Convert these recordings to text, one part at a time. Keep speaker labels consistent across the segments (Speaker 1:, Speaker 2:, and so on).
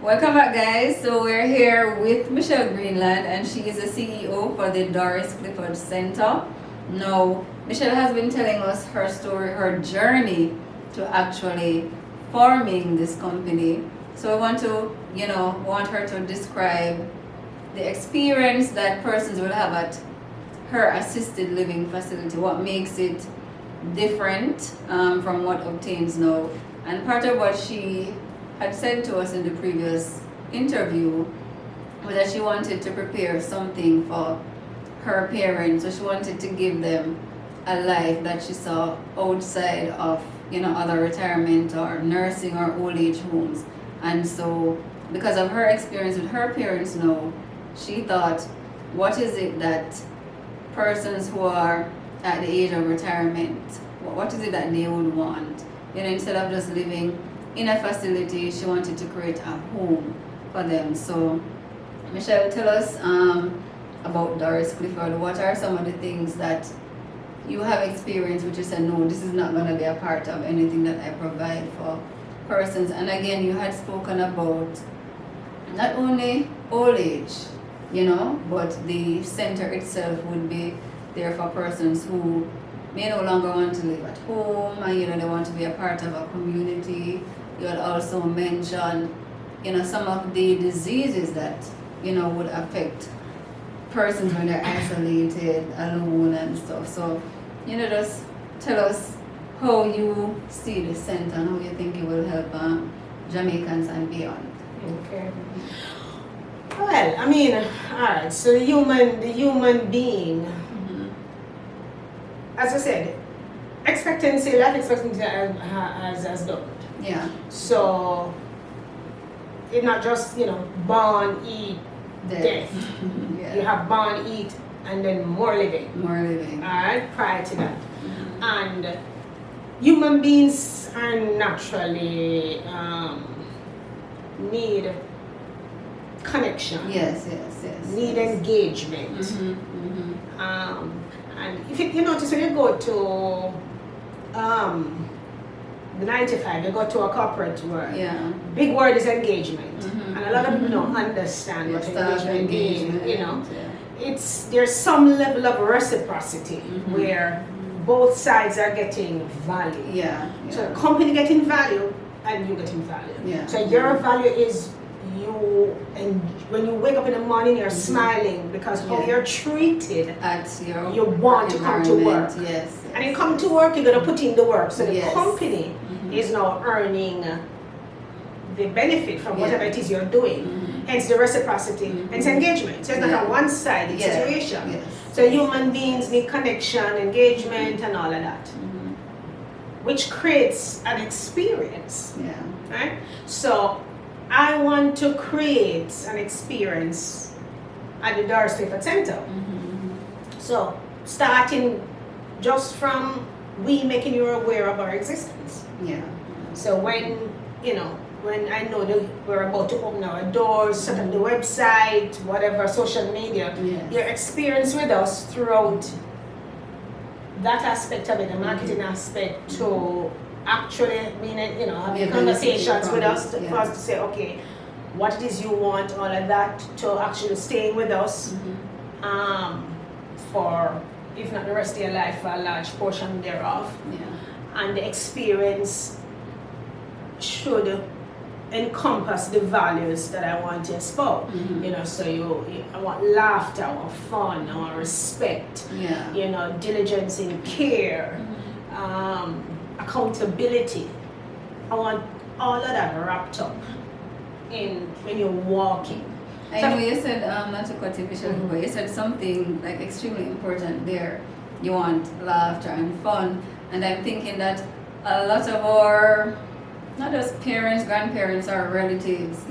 Speaker 1: Welcome back, guys. So we're here with Michelle Greenland, and she is the CEO for the Doris Clifford Center. Now, Michelle has been telling us her story, her journey to actually forming this company. So I want to, want her to describe the experience that persons will have at her assisted living facility. What makes it different from what obtains now? And part of what she had said to us in the previous interview was that she wanted to prepare something for her parents. So she wanted to give them a life that she saw outside of other retirement or nursing or old age homes. And so because of her experience with her parents now, she thought, what is it that persons who are at the age of retirement, what is it that they would want? Instead of just living in a facility, she wanted to create a home for them. So Michelle, tell us about Doris Clifford. What are some of the things that you have experienced which you said, no, this is not going to be a part of anything that I provide for persons? And again, you had spoken about not only old age, but the center itself would be there for persons who may no longer want to live at home, and they want to be a part of a community. You had also mentioned, some of the diseases that, would affect persons when they're isolated, alone and stuff. So, just tell us how you see the center and how you think it will help Jamaicans and beyond.
Speaker 2: Okay. Well, alright, so the human being, as I said, life expectancy has doubled.
Speaker 1: Yeah.
Speaker 2: So it's not just, born, eat, death.
Speaker 1: Yeah.
Speaker 2: You have born, eat, and then more living. Alright, prior to that. And human beings are naturally need connection.
Speaker 1: Yes.
Speaker 2: Need engagement. And if you notice, when you go to the 9 to 5, you go to a corporate world.
Speaker 1: Yeah.
Speaker 2: Big word is engagement, and a lot of people don't understand what engagement means. There's some level of reciprocity where both sides are getting value.
Speaker 1: Yeah.
Speaker 2: So the company getting value and you getting value.
Speaker 1: Yeah.
Speaker 2: So your value is you, and when you wake up in the morning, you're smiling because how you're treated
Speaker 1: At your
Speaker 2: you want to come to work.
Speaker 1: Yes.
Speaker 2: And you come to work, you're going to put in the work. So the
Speaker 1: Yes.
Speaker 2: company is now earning the benefit from whatever it is you're doing. Hence the reciprocity, hence engagement. So it's not a one-sided situation.
Speaker 1: Yes.
Speaker 2: So human beings need connection, engagement, and all of that, which creates an experience.
Speaker 1: Yeah.
Speaker 2: Right? So I want to create an experience at the Doris Clifford Center. So starting just from we making you aware of our existence.
Speaker 1: Yeah.
Speaker 2: So when I know that we're about to open our doors, set up the website, whatever, social media, your experience with us throughout that aspect of it, the marketing aspect, to actually having conversations with us for us to say, okay, what it is you want, all of that, to actually staying with us for, if not the rest of your life, for a large portion thereof. And the experience should encompass the values that I want to espouse. So I want laughter, I want fun, I want respect, diligence in care, accountability. I want all of that wrapped up in when you're walking.
Speaker 1: I know you said, not to cut you, Michelle, but you said something like extremely important there. You want laughter and fun. And I'm thinking that a lot of our, not just parents, grandparents, or relatives,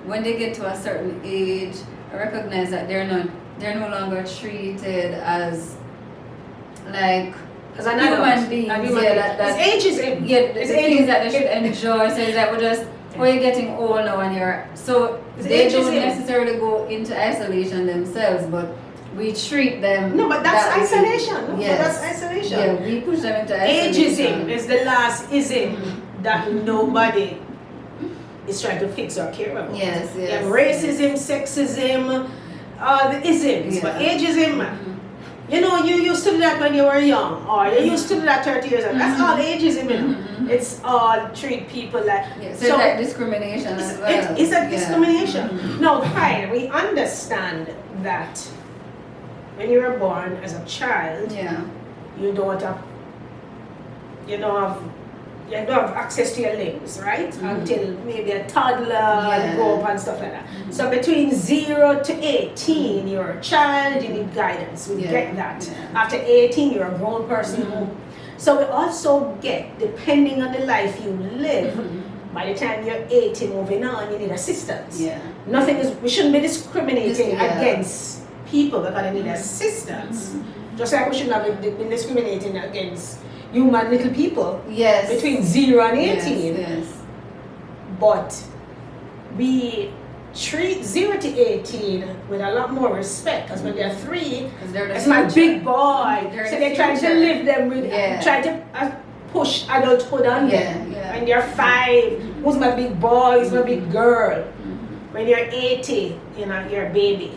Speaker 1: when they get to a certain age, recognize that they're no longer treated as like
Speaker 2: as an
Speaker 1: human beings.
Speaker 2: It's ageism.
Speaker 1: It's things that they should enjoy. So it's like we're just, you're getting old now and they don't necessarily go into isolation themselves, but we treat them.
Speaker 2: No, but that's isolation. Yes. That's isolation.
Speaker 1: Yeah, we push them into isolation.
Speaker 2: Ageism is the last ism that nobody is trying to fix or care about.
Speaker 1: Yes,
Speaker 2: You
Speaker 1: yes.
Speaker 2: have racism, sexism, the isms,
Speaker 1: Yeah.
Speaker 2: but ageism, you know, you used to do that when you were young, or you used to do that 30 years ago. That's all ageism, you know. It's all treat people like.
Speaker 1: Yeah, so it's like discrimination as well.
Speaker 2: It's a discrimination. No, fine, we understand that when you were born as a child, you don't have access to your limbs, right? Until maybe a toddler and grow up and stuff like that. So between 0 to 18, you're a child, you need guidance. We get that. After 18, you're a grown person. So we also get, depending on the life you live, by the time you're 18 moving on, you need assistance. We shouldn't be discriminating against people because they need assistance. Just like we shouldn't have been discriminating against human little people between 0 and 18.
Speaker 1: Yes.
Speaker 2: But we treat 0 to 18 with a lot more respect, because when they're 3, it's my big boy. So they're trying to live them with, try to push adulthood on them. When they're 5, who's my big boy, who's my big girl? When you're 80, you know, you're a baby.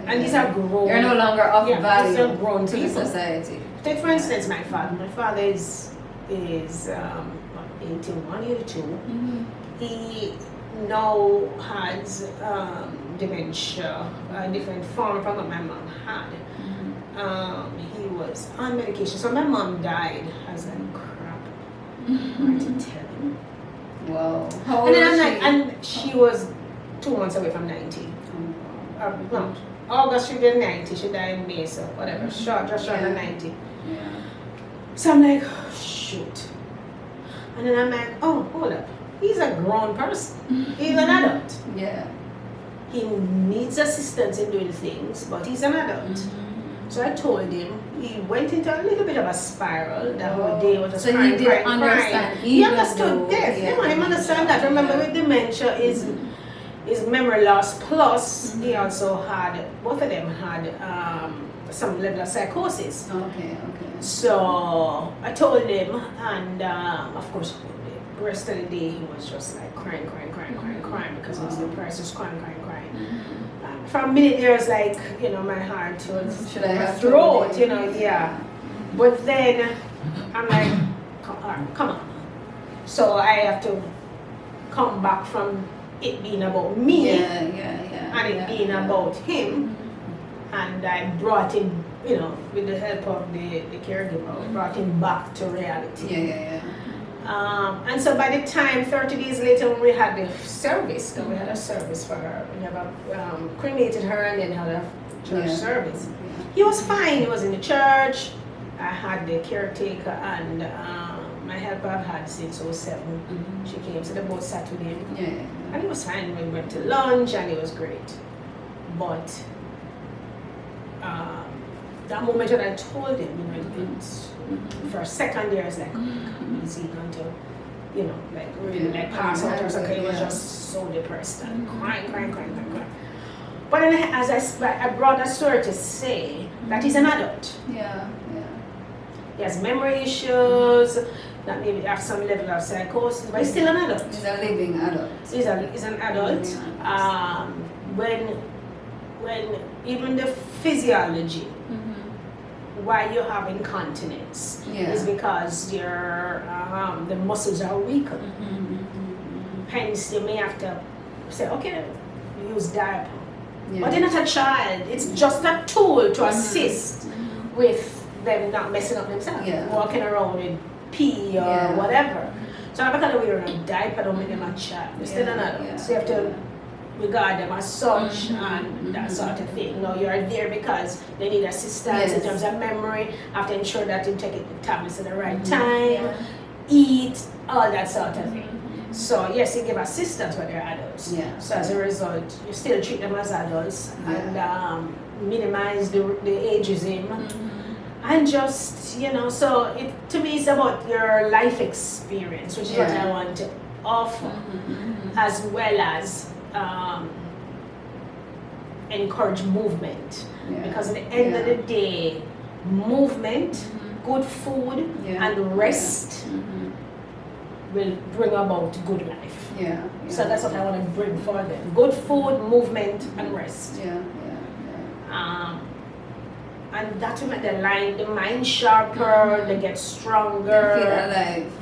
Speaker 2: And these are grown.
Speaker 1: You're no longer of value
Speaker 2: these are grown
Speaker 1: to
Speaker 2: people.
Speaker 1: the society.
Speaker 2: Take for instance my father. My father is 81, 82. He now has dementia, a different form from what my mom had. He was on medication. So my mom died as a crap. I to tell him.
Speaker 1: Wow. How old
Speaker 2: And then
Speaker 1: was
Speaker 2: I'm
Speaker 1: she?
Speaker 2: like, and she was 2 months away from 90. No, August she did 90. She died in May, so whatever. Just short of 90. So I'm like, oh, shoot. And then I'm like, oh, hold up. He's a grown person. He's an adult. He needs assistance in doing things, but he's an adult. So I told him, he went into a little bit of a spiral. That whole day was just
Speaker 1: so
Speaker 2: crying,
Speaker 1: he did understand.
Speaker 2: He understood death. He understand that. Remember, with dementia is memory loss plus he also had, both of them had some level of psychosis. So I told him, and of course the rest of the day he was just like crying because he was depressed, just crying. And from a minute there was like, you know, my heart was
Speaker 1: Should I have
Speaker 2: throat, you know, But then I'm like, come on. So I have to come back from it being about me and it being about him, and I brought him, you know, with the help of the caregiver, brought him back to reality. And so by the time 30 days later when we had the service, we had a service for her, we never cremated her and then had a church service. He was fine, he was in the church. I had the caretaker and my helper I've had since 2007. She came, so they both sat with him. And he was fine. We went to lunch and it was great. But that moment when I told him, you know, for a second there, I was like, oh, is he going to, you know, like really like pass out or something? He was just so depressed and crying. But then as I brought that story to say that he's an adult. He has memory issues, that maybe have some level of psychosis, but he's still an adult.
Speaker 1: He's a living adult.
Speaker 2: He's an adult. When even the physiology, why you have incontinence is because your the muscles are weaker. Hence, you may have to say, okay, use diaper. But they're not a child. It's just a tool to assist with them not messing up themselves, walking around with pee or whatever. So not because we're on a diaper, don't make them a child. They're still an adult. So you have to regard them as such and that sort of thing. No, you're there because they need assistance in terms of memory. Have to ensure that you take the tablets at the right time, eat, all that sort of thing. So yes, you give assistance when they're adults. So as a result, you still treat them as adults and minimize the ageism. And just, you know, so it to me it's about your life experience, which is what I want to offer, as well as encourage movement. Because at the end of the day, movement, good food, and rest will bring about good life.
Speaker 1: Yeah.
Speaker 2: So that's what I want to bring for them. Good food, movement, and rest.
Speaker 1: Yeah.
Speaker 2: And that will make the mind sharper, they get stronger.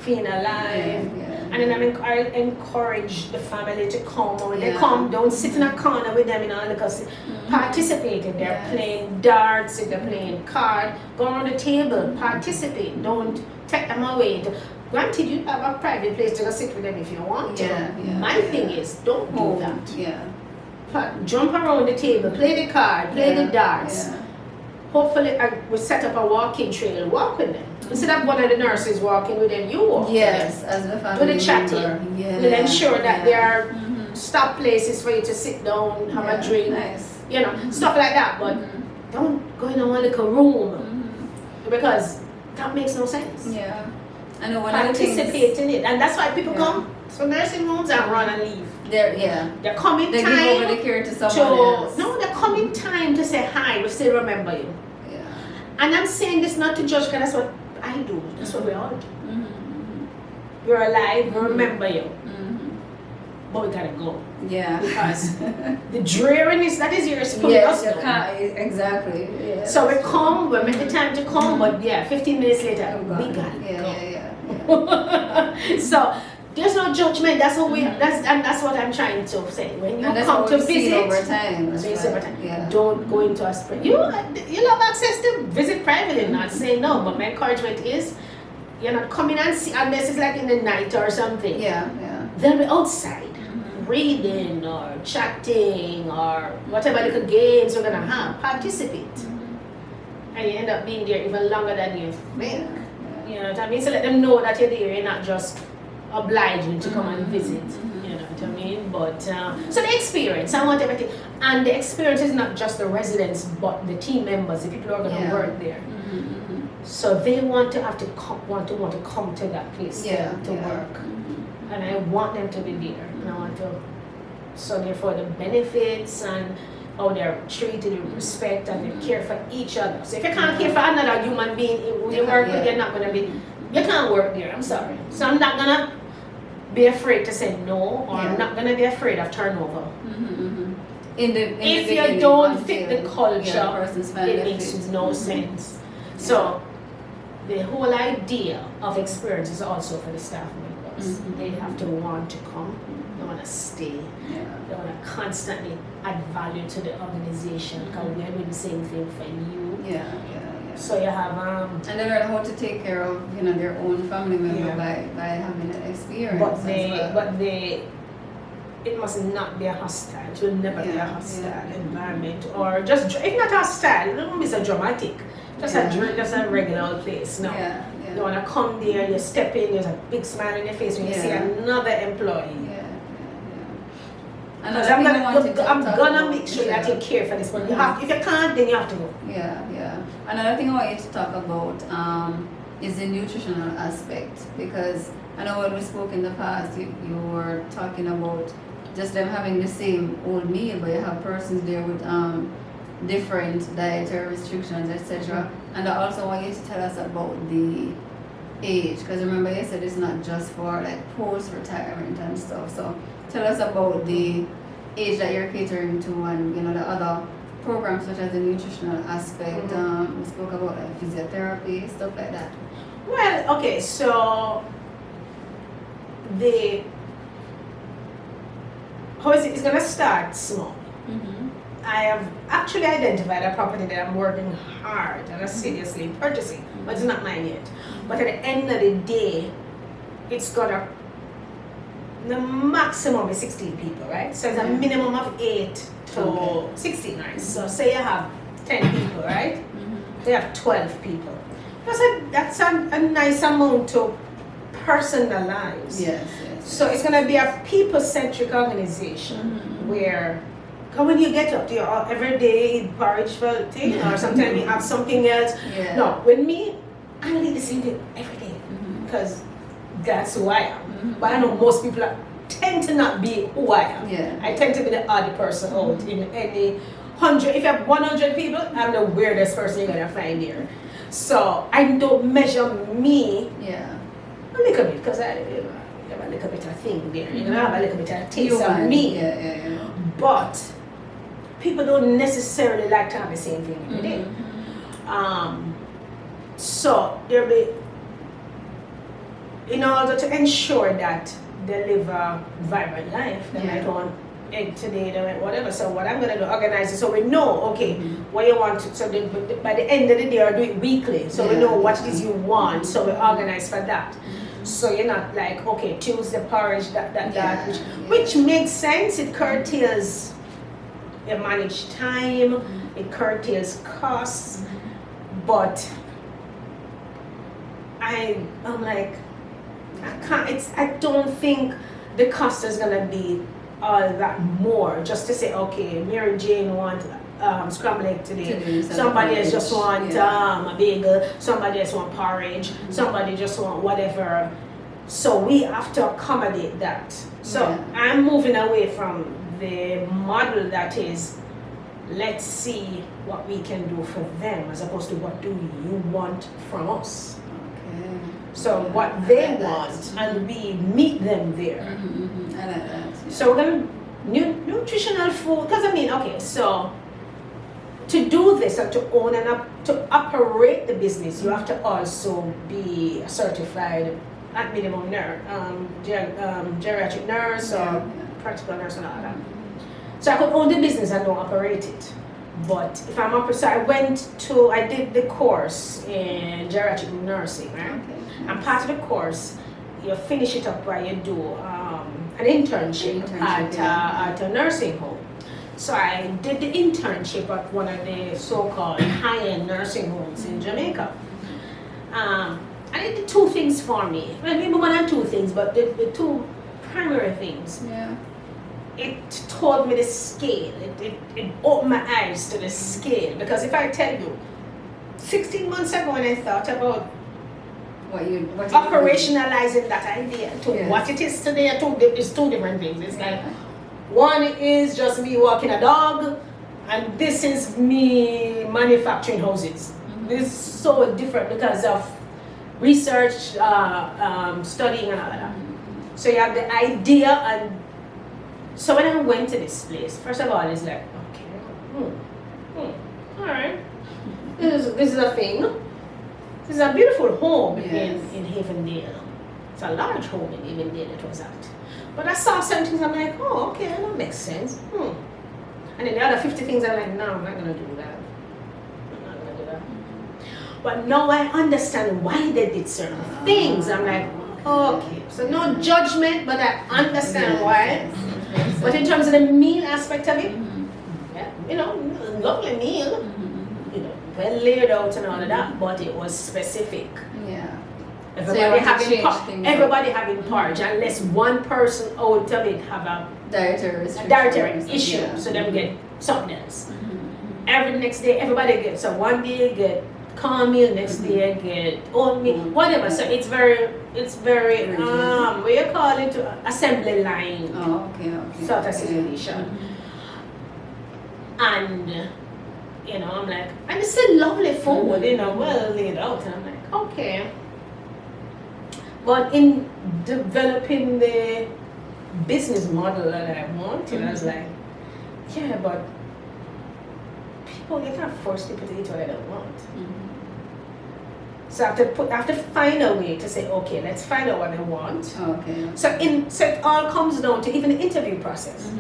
Speaker 2: Feel alive.
Speaker 1: Yeah.
Speaker 2: And then I encourage the family to come. When they come, don't sit in a corner with them, because participate. If they're playing darts, if they're playing card, go around the table, participate. Don't take them away. Granted, you have a private place to go sit with them if you want to. My thing is, don't do that. Jump around the table, play the card, play the darts. Hopefully, I will set up a walking trail, walk with them. Instead of one of the nurses walking with them, you walk with them.
Speaker 1: As the family
Speaker 2: do the chatting. We'll ensure that there are stop places for you to sit down, have a drink, stuff like that. But don't go in one little room because that makes no sense.
Speaker 1: I know
Speaker 2: participate in it, and that's why people come to nursing homes and run and leave. They're coming
Speaker 1: they
Speaker 2: time
Speaker 1: give over the care to someone else.
Speaker 2: No, they're coming time to say hi. We still remember you. And I'm saying this not to judge, because that's what I do. That's what we all do. You're alive. We remember you. But we gotta go. Because the dreariness that is here is pulling us down.
Speaker 1: Exactly.
Speaker 2: So we come. We make the time to come, but 15 minutes later, we gotta go. So. There's no judgment. That's what that's what I'm trying to say. When you come to visit,
Speaker 1: over time.
Speaker 2: Don't go into a sprint. You have access to visit privately. Not saying no, but my encouragement is you're not coming and see unless it's like in the night or something. They'll be outside reading or chatting or whatever little games we're gonna have. Participate, and you end up being there even longer than you think. You know what I mean? So let them know that you're there. You're not just obliging to come and visit, you know what I mean? But so the experience, I want everything, and the experience is not just the residents, but the team members, the people who are going to work there. So they want to have to come to that place to work, and I want them to be there, and I want to. So therefore, the benefits and how they're treated with respect and they care for each other. So if you can't care for another human being who you work with, you're not going to be. You can't work there, I'm sorry. So I'm not gonna be afraid to say no, or I'm not gonna be afraid of turnover. If you don't fit the culture, it makes no sense. So the whole idea of experience is also for the staff members. They have to want to come, they want to stay, they want to constantly add value to the organization, because we're doing the same thing for you. So you have and
Speaker 1: they learn how to take care of their own family member by having that experience.
Speaker 2: But it must not be a hostile. It will never be a hostile environment, or just if not hostile, it won't be so dramatic. Just a regular old place. No, you want to come there, you step in, there's a big smile on your face when you see another employee. And I'm gonna make sure that you care for this one. You have, if you can't, then you have to go.
Speaker 1: Another thing I want you to talk about is the nutritional aspect, because I know when we spoke in the past, you were talking about just them having the same old meal, but you have persons there with different dietary restrictions, etc. And I also want you to tell us about the age, because remember you said it's not just for like post-retirement and stuff. So tell us about the age that you're catering to, and the other programs such as the nutritional aspect. We spoke about like physiotherapy, stuff like that.
Speaker 2: Well, okay, so it's gonna start small. I have actually identified a property that I'm working hard and seriously purchasing, but it's not mine yet. But at the end of the day, it's gonna, the maximum is 16 people, right? So it's a minimum of 8 to 16, right? So say you have 10 people, right? You have 12 people. That's a nice amount to personalize. So it's gonna be a people-centric organization where, when you get up, you every day eat porridge for thing, or sometimes you have something else. No, with me, I don't eat the same thing every day because that's who I am. But I know most people tend to not be who I am. I tend to be the odd person out in any 100. If you have 100 people, I'm the weirdest person you're gonna find here. So I don't measure me a little bit, because little bit of thing there. You're gonna have a little bit of taste of
Speaker 1: Human.
Speaker 2: me.
Speaker 1: Yeah.
Speaker 2: But people don't necessarily like to have the same thing every day. So there'll be, in order to ensure that they live a vibrant life, they might want egg today, they might whatever. So what I'm gonna do, organize it so we know, okay, what you want. So by the end of the day, I'll do it weekly, so we know what it is you want. So we organize for that. So you're not like, okay, Tuesday porridge, that, which makes sense. It curtails your managed time, it curtails costs, but I'm like, I don't think the cost is gonna be all that more just to say, okay, Mary Jane wants scrambled egg today, somebody else just want a bagel, somebody else want porridge, somebody just want whatever. So we have to accommodate that. So I'm moving away from the model that is, let's see what we can do for them, as opposed to what do you want from us.
Speaker 1: Okay.
Speaker 2: So what they want, and we meet them there.
Speaker 1: I like that. Yeah.
Speaker 2: So we're going to nutritional food, because I mean, okay, so to do this and to own and to operate the business, you have to also be a certified at minimum nurse, geriatric nurse or practical nurse and all that. So I could own the business and don't operate it. But if I'm up, so I did the course in geriatric nursing, right?
Speaker 1: Okay.
Speaker 2: And part of the course, you finish it up where you do an internship at a nursing home. So I did the internship at one of the so-called high-end nursing homes in Jamaica. And it did two things for me. Well, maybe one or two things, but the two primary things.
Speaker 1: Yeah.
Speaker 2: It told me the scale. It opened my eyes to the scale. Because if I tell you, 16 months ago when I thought about
Speaker 1: what
Speaker 2: operationalizing that idea to what it is today, it's two different things. It's like, one is just me walking a dog, and this is me manufacturing houses. This is so different because of research, studying and all that. So you have the idea, and so when I went to this place, first of all, it's like, okay, all right, this is a thing. This is a beautiful home in Havendale. It's a large home in Havendale it was at. But I saw some things, I'm like, oh, okay, that makes sense. And then the other 50 things, I'm like, no, I'm not going to do that. I'm not going to do that. But now I understand why they did certain things. I'm like, okay. So no judgment, but I understand why. But in terms of the meal aspect of it, lovely meal. Well laid out and all of that, but it was specific.
Speaker 1: Yeah.
Speaker 2: Everybody having porridge, unless one person out of it have a dietary issue, so then we get something else. Every next day, everybody gets. So one day get cornmeal, next day get oatmeal, whatever. So it's very what you call it, assembly line.
Speaker 1: Oh, okay.
Speaker 2: Sort of situation. And I'm like, and it's a lovely food, well laid out. And I'm like, okay. But in developing the business model that I wanted, I was like, yeah, but you can't force people to eat what they don't want. So I have to find a way to say, okay, let's find out what they want.
Speaker 1: Okay.
Speaker 2: So it all comes down to even the interview process.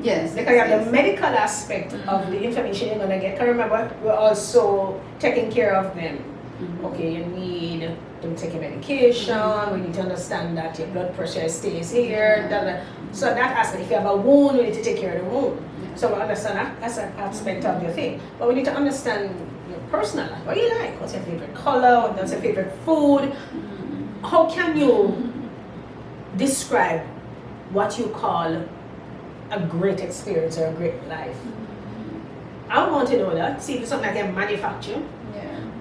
Speaker 1: Yes.
Speaker 2: Because you have the medical aspect of the information you're going to get. Because remember, we're also taking care of them. Okay, you need them to take your medication. We need to understand that your blood pressure stays here. So that aspect, if you have a wound, we need to take care of the wound. So we understand that as an aspect of your thing. But we need to understand your personal life. What do you like? What's your favorite color? What's your favorite food? How can you describe what you call a great experience or a great life? I want to know that. See if it's something I can manufacture,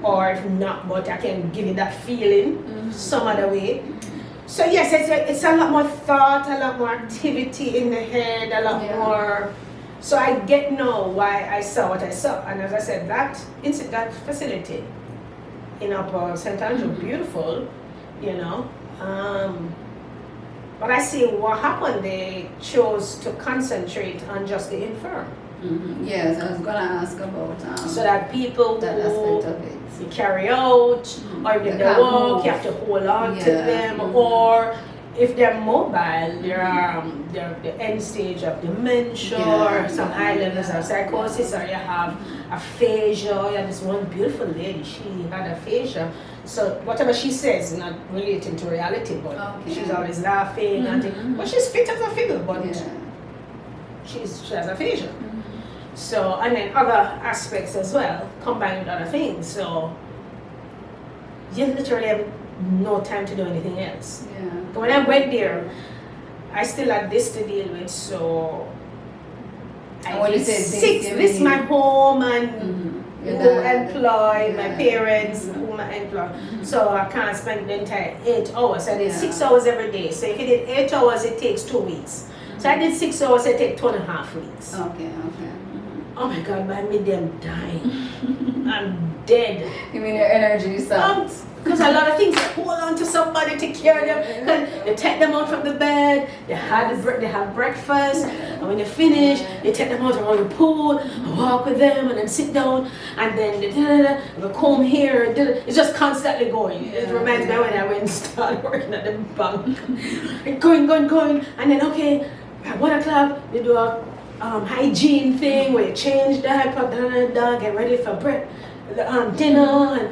Speaker 2: or if not, but I can give you that feeling some other way. So yes, it's a lot more thought, a lot more activity in the head, a lot more. So I get now why I saw what I saw, and as I said, that facility in Upper St. Andrew, beautiful, But I see what happened. They chose to concentrate on just the infirm.
Speaker 1: Yes, I was gonna ask about
Speaker 2: so that people
Speaker 1: that
Speaker 2: who
Speaker 1: aspect of it.
Speaker 2: carry out, or if they walk,
Speaker 1: move.
Speaker 2: you have to hold on to
Speaker 1: Yeah.
Speaker 2: them, or if they're mobile, they're the end stage of dementia, or some high levels of psychosis, or you have aphasia. You have this one beautiful lady, she had aphasia. So whatever she says is not relating to reality, but she's always laughing and things. But she's fit as a fiddle, but she has aphasia. So, and then other aspects as well, combined with other things. So you literally have no time to do anything else. When I went there, I still had this to deal with, so I did this is my home, and who employ my parents, whom I employ. So I can't spend the entire 8 hours. I did 6 hours every day. So if you did 8 hours, it takes 2 weeks. So I did 6 hours, it takes 2.5 weeks.
Speaker 1: Okay.
Speaker 2: Oh my God, by midday I'm dying. I'm dead.
Speaker 1: You mean your energy stops?
Speaker 2: Because a lot of things, they hold on to somebody, take care of them. Cause they take them out from the bed, they have breakfast, and when they finish, they take them out around the pool, and walk with them, and then sit down, and then they comb here. It's just constantly going. It reminds me when I went and started working at the bank. Going, and then at 1 o'clock, they do a hygiene thing where you change diaper, get ready for dinner, and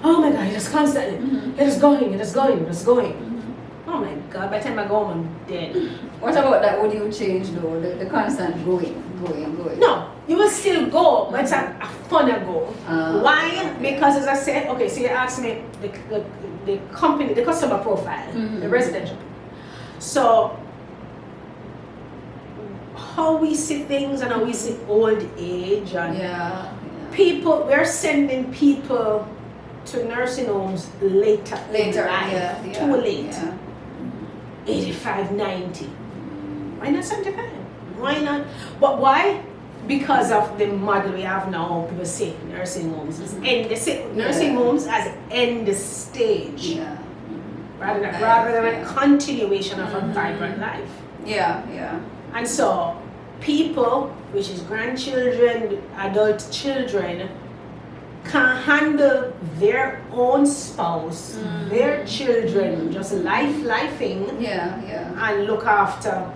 Speaker 2: oh my God, just constantly. It is going. Oh my God, by the time I go home, I'm dead.
Speaker 1: What about that? Would you change though? The constant going?
Speaker 2: No, you will still go, but it's a funner go. Why? Because as I said, so you asked me the company, the customer profile, the residential. So how we see things and how we see old age and people, we're sending people to nursing homes later in life, too late. 85, 90. Why not 75? Why not? But why? Because of the model we have now. People say nursing homes is nursing homes as end stage, rather than a continuation of a vibrant life. And so people, which is grandchildren, adult children, can handle their own spouse, their children, just lifing, and look after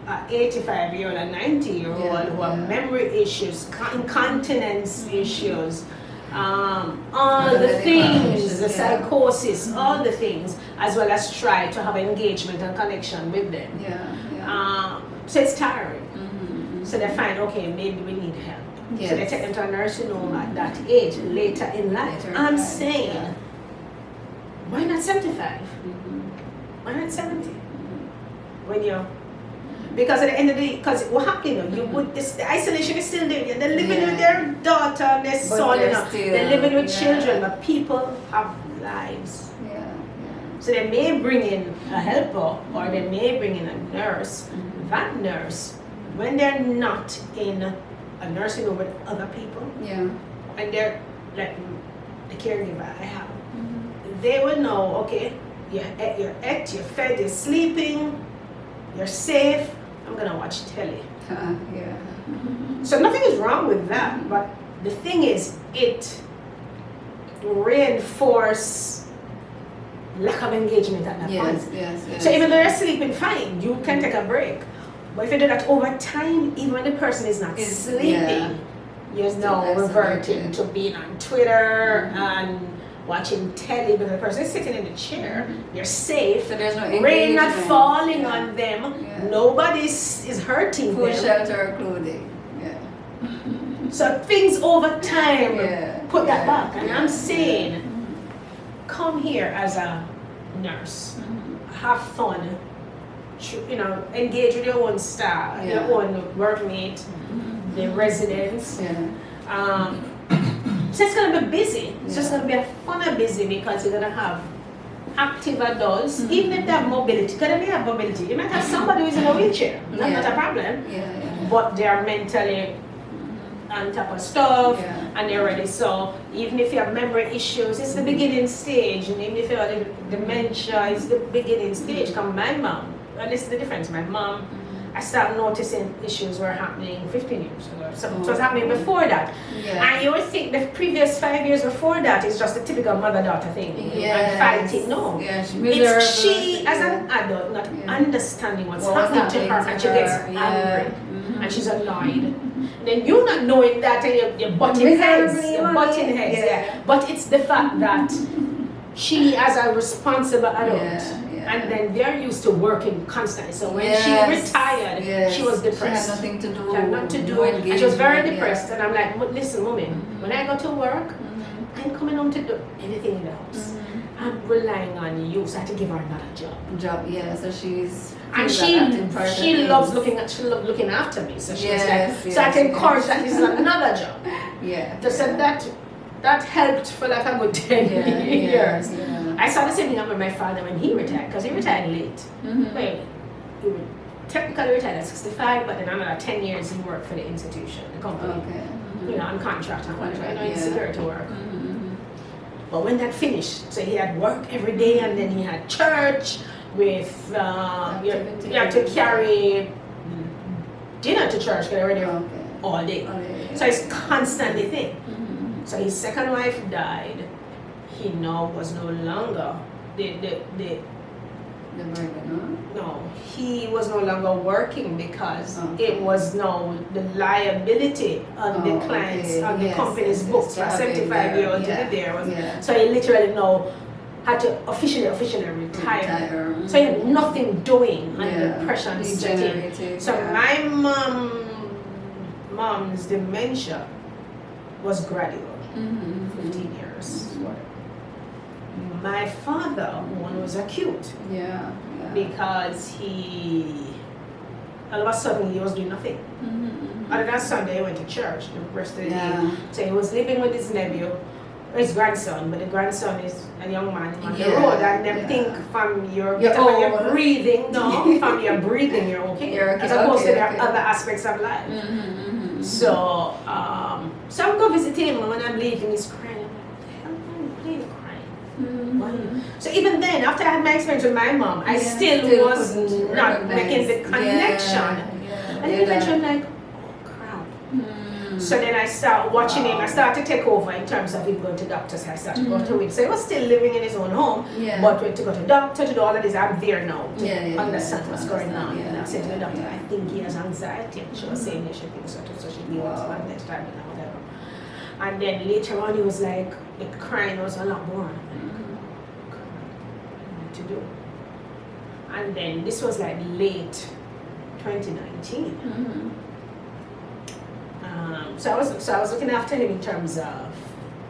Speaker 2: an 85-year-old and 90-year-old who have memory issues, incontinence issues, all the things, the psychosis, all the things, as well as try to have engagement and connection with them. So it's tiring. So they find, maybe we need help. So they take them to a nursing home at that age, later in life. I'm saying, why not 75? Why not 70? Because at the end of the day, because what happened, the isolation is still there. They're living with their daughter and their son, they're living with children, but people have lives. So they may bring in a helper, or they may bring in a nurse. That nurse, when they're not in a nursing home with other people, and they're like the caregiver I have, they will know, you're ate, you're fed, you're sleeping, you're safe, I'm gonna watch telly. So nothing is wrong with that, but the thing is, it reinforces lack of engagement at that point. So even though you're sleeping fine, you can take a break. But if you do that over time, even when the person is not sleeping, you're now reverting to being on Twitter and watching telly because the person is sitting in the chair. You're safe.
Speaker 1: So there's no
Speaker 2: rain not falling on them. Nobody is hurting
Speaker 1: food,
Speaker 2: them.
Speaker 1: shelter, clothing.
Speaker 2: So things over time put that back. And I'm saying, come here as a nurse, have fun. Engage with your own staff, your own workmate, the residents. So it's going to be busy. It's just going to be a funner busy because you're going to have active adults, even if they have mobility. Because they have mobility. You might have somebody who's in a wheelchair. That's not a problem. But they are mentally on top of stuff and they're ready. So even if you have memory issues, it's the beginning stage. And even if you have dementia, it's the beginning stage. Come my mom. and this is the difference. My mom, I started noticing issues were happening 15 years ago. So it was happening before that.
Speaker 1: Yeah.
Speaker 2: And you would think the previous 5 years before that is just a typical mother-daughter thing. And fighting. No.
Speaker 1: Yeah,
Speaker 2: It's she as an adult not understanding what's happening to her, and she gets angry and she's annoyed. And then you not knowing that, and you're butting heads. You're butting heads. Yeah. But it's the fact that she as a responsible adult, and then they're used to working constantly. So when she retired, she was depressed.
Speaker 1: She had nothing to do.
Speaker 2: She had nothing to do. And she was very depressed. And I'm like, listen, woman, when I go to work, I'm coming home to do anything in the house. I'm relying on you, so I have to give her another job.
Speaker 1: So she's
Speaker 2: and she loves looking after me. So she was like, so I can encourage that this is another job. So that helped for like a good 10 years. I saw the same thing with my father when he retired, because he retired late. Well, he technically retired at 65, but then another 10 years he worked for the institution, the company. You know, on contract and whatever. You know, in security work. But when that finished, so he had work every day, and then he had church with you have to carry dinner to church, get ready all day. So it's constantly thing. So his second wife died. He now was no longer he was no longer working, because it was now the liability on the clients, on the company's books for a 75-year-old to be there. So he literally now had to officially retire. So he had nothing doing, and the depression set in. So my mom's dementia was gradual, 15 years. My father one was acute, because he all of a sudden he was doing nothing. Other than Sunday, he went to church the rest of the day. So he was living with his nephew, his grandson, but the grandson is a young man on the road, and them think from your breathing, from your breathing you're okay, as opposed to the other aspects of life. So so I go visit him, and when I'm leaving, he's crying. So even then, after I had my experience with my mom, I still was not making the connection. And then eventually I'm like, oh crap. So then I start watching him. I started to take over in terms of him going to doctors. I started to go to him. So he was still living in his own home, but when to go to doctor, to do all of this, I'm there now to understand what's going on. And I said to the doctor, I think he has anxiety. And she was saying that she thinks so she be on next time and whatever. And then later on, he was like, the crying was a lot more. To do. And then this was like late 2019. So I was looking after him in terms of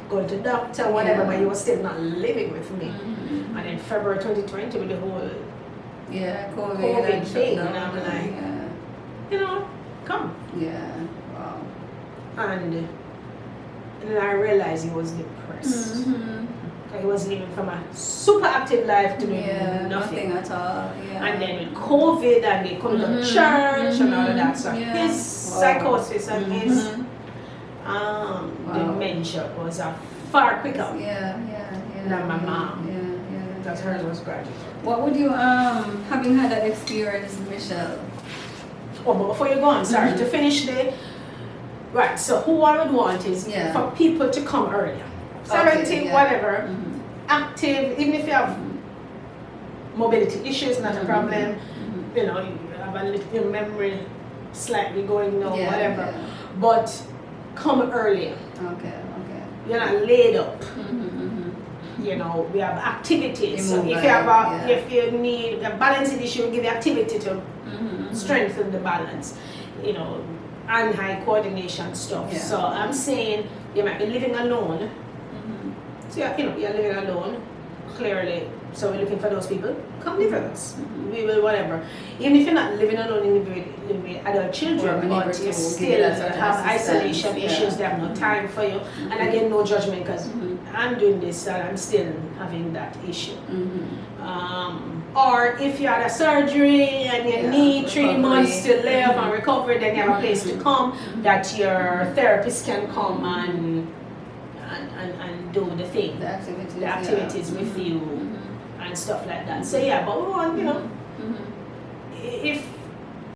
Speaker 2: going to doctor, whatever, but he was still not living with me. And then February 2020 with the whole COVID thing, and I'm like, come. And then I realized he was depressed. He was living from a super active life to doing nothing
Speaker 1: at all.
Speaker 2: And then with COVID, and they couldn't go to church and all of that. So his psychosis and his dementia was far quicker than my mom. Because hers was gradual.
Speaker 1: What would you, having had that experience, Michelle?
Speaker 2: Oh, but before you go on, sorry, to finish right, so who I would want is for people to come earlier. 70, whatever, active, even if you have mobility issues, not a problem, you know, you have a little memory slightly going down, whatever, but come earlier. You're not laid up. You know, we have activities. So if you have if you need a balancing issue, we give you activity to strengthen the balance. You know, and high coordination stuff. So I'm saying you might be living alone. So you're living alone, clearly. So we're looking for those people. Come live with us. We will whatever. Even if you're not living alone, you live with adult children, but you still have isolation issues. They have no time for you. And again, no judgment, because I'm doing this and I'm still having that issue. Or if you had a surgery and you need 3 months to live and recover, then you have a place to come that your therapist can come and do the thing, the activities with you and stuff like that. So but we want, if